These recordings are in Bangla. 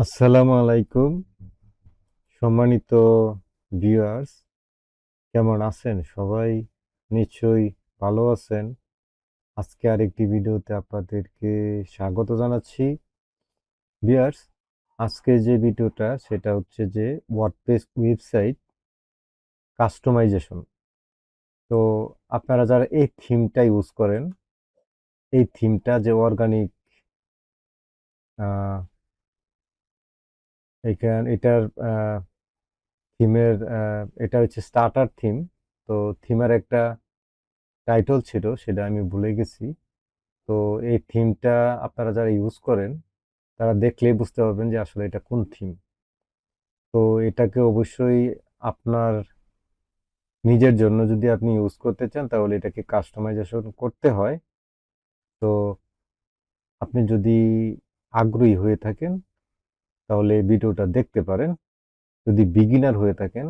আসসালামু আলাইকুম, সম্মানিত ভিউয়ার্স। কেমন আছেন সবাই? নিশ্চয়ই ভালো আছেন। আজকে আরেকটি ভিডিওতে আপনাদেরকে স্বাগত জানাচ্ছি। ভিউয়ার্স, আজকে যে ভিডিওটা সেটা হচ্ছে যে ওয়ার্ডপ্রেস ওয়েবসাইট কাস্টমাইজেশন। তো আপনারা যারা এই থিমটা ইউজ করেন, এই থিমটা যে অর্গানিক, এটার থিমের, এটা হচ্ছে স্টার্টার থিম। তো থিমের একটা টাইটল ছিল, সেটা আমি ভুলে গেছি। তো এই থিমটা আপনারা যারা ইউজ করেন তারা দেখলেই বুঝতে পারবেন যে আসলে এটা কোন থিম। তো এটাকে অবশ্যই আপনার নিজের জন্য যদি আপনি ইউজ করতে চান তাহলে এটাকে কাস্টমাইজেশন করতে হয়। তো আপনি যদি আগ্রহী হয়ে থাকেন তাহলে ভিডিওটা দেখতে পারেন। যদি বিগিনার হয়ে থাকেন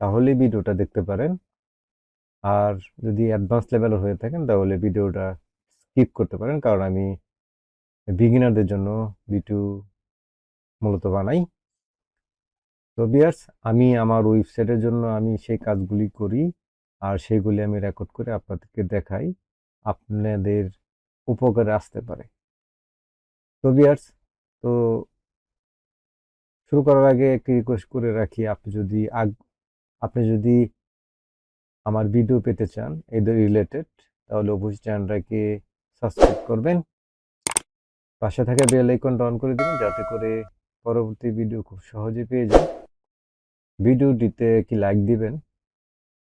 তাহলে ভিডিওটা দেখতে পারেন। আর যদি অ্যাডভান্স লেভেলের হয়ে থাকেন তাহলে ভিডিওটা স্কিপ করতে পারেন, কারণ আমি বিগিনারদের জন্য ভিডিও মূলত বানাই। তো ভিউয়ার্স, আমি আমার ওয়েবসাইটের জন্য আমি সেই কাজগুলি করি, আর সেগুলি আমি রেকর্ড করে আপনাদেরকে দেখাই, আপনাদের উপকারে আসতে পারে। তো ভিউয়ার্স, তো শুরু করার আগে একটি রিকোয়েস্ট করে রাখি, আপনি যদি আমার ভিডিও পেতে চান এদের রিলেটেড, তাহলে অবশ্যই চ্যানেলটাকে সাবস্ক্রাইব করবেন, পাশে থাকা বেল আইকনটা অন করে দিবেন যাতে করে পরবর্তী ভিডিও খুব সহজে পেয়ে যান। ভিডিওটিতে কি লাইক দিবেন,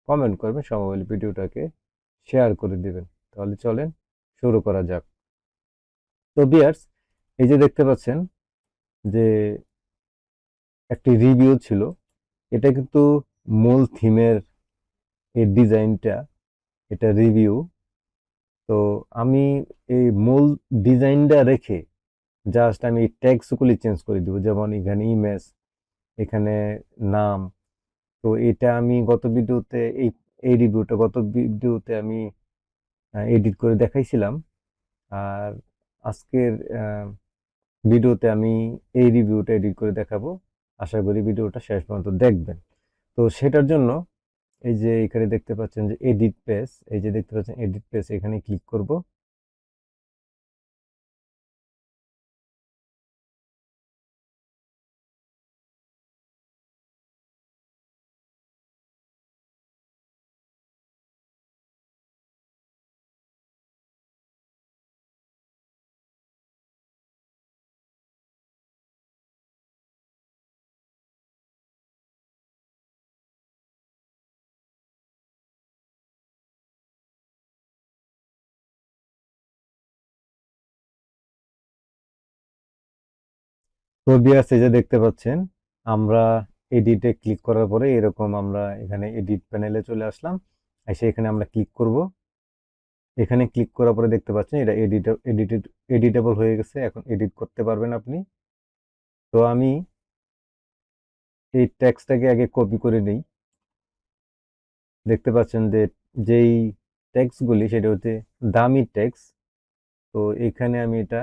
কমেন্ট করবেন, সময় হলে ভিডিওটাকে শেয়ার করে দিবেন। তাহলে চলেন শুরু করা যাক। তো ভিউয়ার্স, এই যে দেখতে পাচ্ছেন যে একটি রিভিউ ছিল, এটা কিন্তু মূল থিমের এই ডিজাইনটা, এটা রিভিউ। তো আমি এই মূল ডিজাইনটা রেখে জাস্ট আমি ট্যাগসগুলি চেঞ্জ করে দিব, যেমন এখানে ইমেজ, এখানে নাম। তো এটা আমি গত ভিডিওতে এই এই রিভিউটা গত ভিডিওতে আমি এডিট করে দেখাইছিলাম। আর আজকের ভিডিওতে আমি এই রিভিউটা এডিট করে দেখাবো। আশা করি ভিডিওটা শেষ পর্যন্ত দেখবেন। তো সেটার জন্য এই যে এখানে দেখতে পাচ্ছেন যে এডিট পেজ, এই যে দেখতে পাচ্ছেন এডিট পেজ, এখানে ক্লিক করব। তো ভিউয়ার্স, এই যে দেখতে পাচ্ছেন আমরা এডিটে ক্লিক করার পরে এরকম আমরা এখানে এডিট প্যানেলে চলে আসলাম। এসে এখানে আমরা ক্লিক করব। এখানে ক্লিক করার পরে দেখতে পাচ্ছেন এটা এডিটেবল হয়ে গেছে, এখন এডিট করতে পারবেন আপনি। তো আমি এই টেক্সটটাকে আগে কপি করে নিই। দেখতে পাচ্ছেন যে যেই টেক্সটগুলি সেটা হচ্ছে দামি টেক্সট। তো এখানে আমি এটা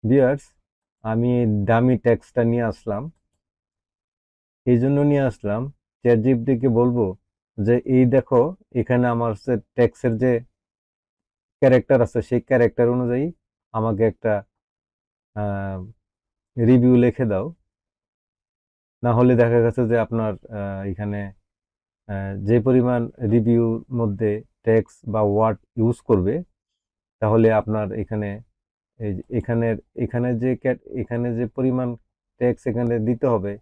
ভিউয়ার্স, আমি এই দামি টেক্সটটা নিয়ে আসলাম। এই জন্য নিয়ে আসলাম, চ্যাট জিপিটিকে বলবো যে এই দেখো, এখানে আমার টেক্সটের যে ক্যারেক্টার আছে সেই ক্যারেক্টার অনুযায়ী আমাকে একটা রিভিউ লিখে দাও। না হলে দেখা গেছে যে আপনার এখানে যে পরিমাণ রিভিউর মধ্যে টেক্সট বা ওয়ার্ড ইউজ করবে, তাহলে আপনার এখানে এখানের এখানে যে পরিমাণ টেক্সট এখানে দিতে হবে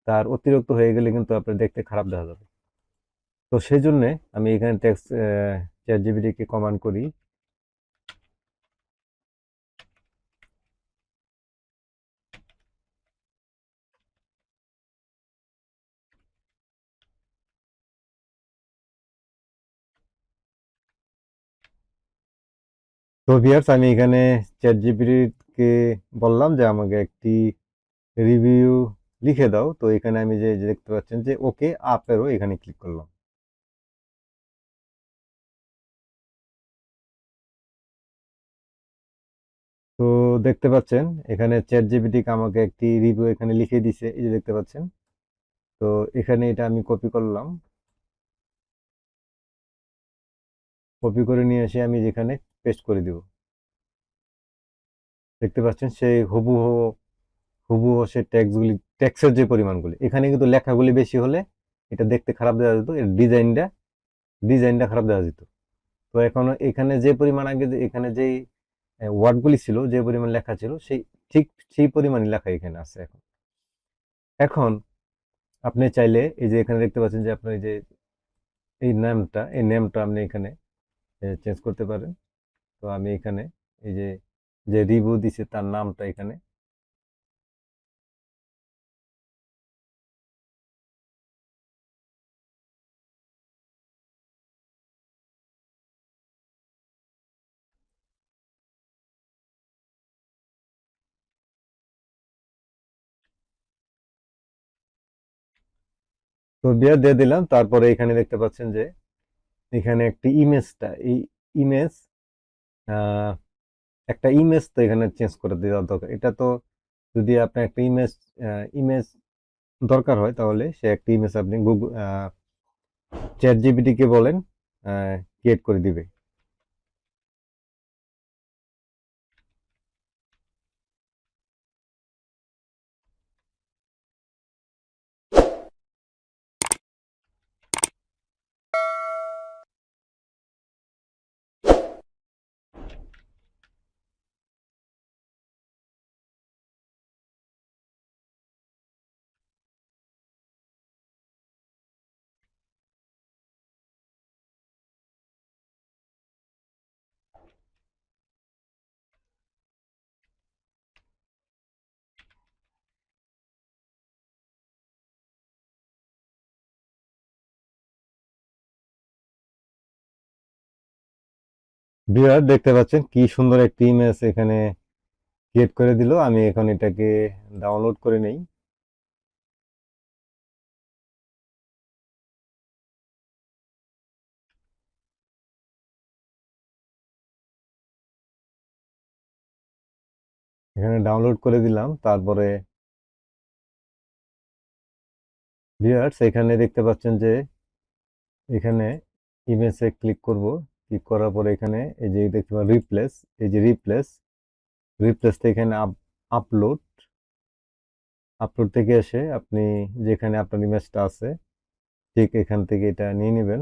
তার অতিরিক্ত হয়ে গেলে কিন্তু আপনার দেখতে খারাপ দেখা যাবে। তো সেই জন্যে আমি এখানে টেক্সট চ্যাট জিপিটিকে কমান্ড করি। তো ভিউয়ার্স, আমি এখানে চ্যাট জিপিটিকে বললাম যে আমাকে একটি রিভিউ লিখে দাও। তো এখানে আমি যে দেখতে পাচ্ছেন যে ওকে আপেরও এখানে ক্লিক করলাম। দেখতে পাচ্ছেন এখানে চ্যাট জিপিটি আমাকে একটি রিভিউ এখানে লিখে দিছে, এই যে দেখতে পাচ্ছেন। তো এখানে এটা আমি কপি করলাম, কপি করে নিয়ে এসে আমি যেখানে পেস্ট করে দিব। দেখতে পাচ্ছেন সেই হুবহু হুবহু সে ট্যাক্সের যে পরিমাণগুলি, এখানে কিন্তু লেখাগুলি বেশি হলে এটা দেখতে খারাপ দেখা যেত, এর ডিজাইনটা খারাপ দেখা যেত। তো এখন এখানে যে পরিমাণ আগে এখানে যেই ওয়ার্ডগুলি ছিল, যে পরিমাণ লেখা ছিল, ঠিক সেই পরিমাণই লেখা এখানে আছে এখন। এখন আপনি চাইলে এই যে এখানে দেখতে পাচ্ছেন যে আপনার এই নেমটা আপনি এখানে চেঞ্জ করতে পারেন। তো আমি এখানে এই যে যে রিভিউ দিছে তার নামটা এখানে তো দিয়ে দিলাম। তারপরে এখানে দেখতে পাচ্ছেন যে এখানে একটি এই ইমেজ আহ, একটা ইমেজ তো এখানে চেঞ্জ করে দেওয়া দরকার। এটা তো যদি আপনার একটা ইমেজ দরকার হয়, তাহলে সে একটা ইমেজ আপনি গুগল চ্যাট জিপিটি কে বলেন ক্রিয়েট করে দিবে। ভিউয়ার দেখতে পাচ্ছেন কি সুন্দর একটি ইমেজ এখানে ক্রিয়েট করে দিল। আমি এখন এটাকে ডাউনলোড করে নেই। এখানে ডাউনলোড করে দিলাম। তারপরে ভিউয়ার্স এখানে দেখতে পাচ্ছেন যে এখানে ইমেজে ক্লিক করব। ক্লিক করার পরে এখানে এই যে দেখতে পাবেন রিপ্লেস, এই যে রিপ্লেস থেকে এখানে আপলোড আপলোড থেকে এসে আপনি যেখানে আপনার ইমেজটা আছে ঠিক এখান থেকে এটা নিয়ে নেবেন।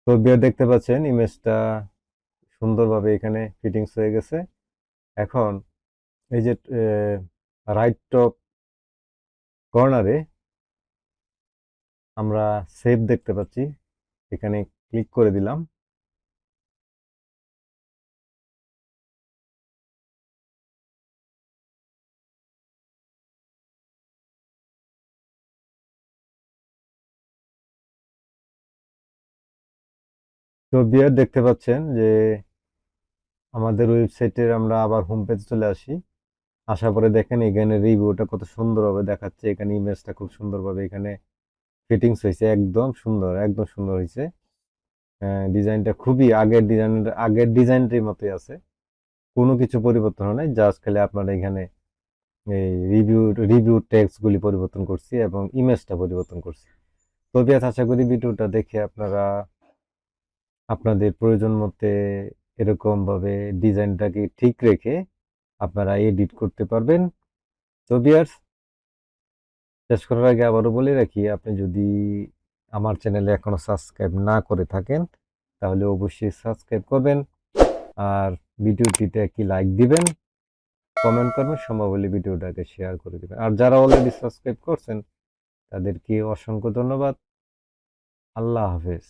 তো ভিউয়ার দেখতে পাচ্ছেন ইমেজটা সুন্দরভাবে এখানে ফিটিংস হয়ে গেছে। এখন এই যে রাইট টপ কর্নারে আমরা সেভ দেখতে পাচ্ছি, এখানে ক্লিক করে দিলাম। তো ভিউয়ার দেখতে পাচ্ছেন যে আমাদের ওয়েবসাইটের আমরা আবার হোম পেজে চলে আসি। আসার পরে দেখেন এখানে রিভিউটা কত সুন্দরভাবে দেখাচ্ছে, এখানে ইমেজটা খুব সুন্দরভাবে এখানে ফিটিংস হয়েছে, একদম সুন্দর হয়েছে। ডিজাইনটা খুবই আগের ডিজাইনটার মতোই আছে, কোনো কিছু পরিবর্তন হয় নাই। জাস্ট খালি আপনারা এখানে এই রিভিউ টেক্সট গুলি পরিবর্তন করছি এবং ইমেজটা পরিবর্তন করছি। তো বিয়াস আশা করি ভিডিওটা দেখে আপনারা আপনাদের প্রয়োজন মতে এরকম ভাবে ডিজাইনটাকে ঠিক রেখে আপনারা এডিট করতে পারবেন। তো বিয়ার্স শেষ করার আগে আবারও বলে রাখি, আপনি যদি আমার চ্যানেলে এখনো সাবস্ক্রাইব না করে থাকেন তাহলে অবশ্যই সাবস্ক্রাইব করবেন, আর ভিডিওটিতে একটি লাইক দিবেন, কমেন্ট করবেন, সম্ভব হলে ভিডিওটাকে শেয়ার করে দিবেন। আর যারা অলরেডি সাবস্ক্রাইব করছেন তাদেরকে অসংখ্য ধন্যবাদ। আল্লাহ হাফেজ।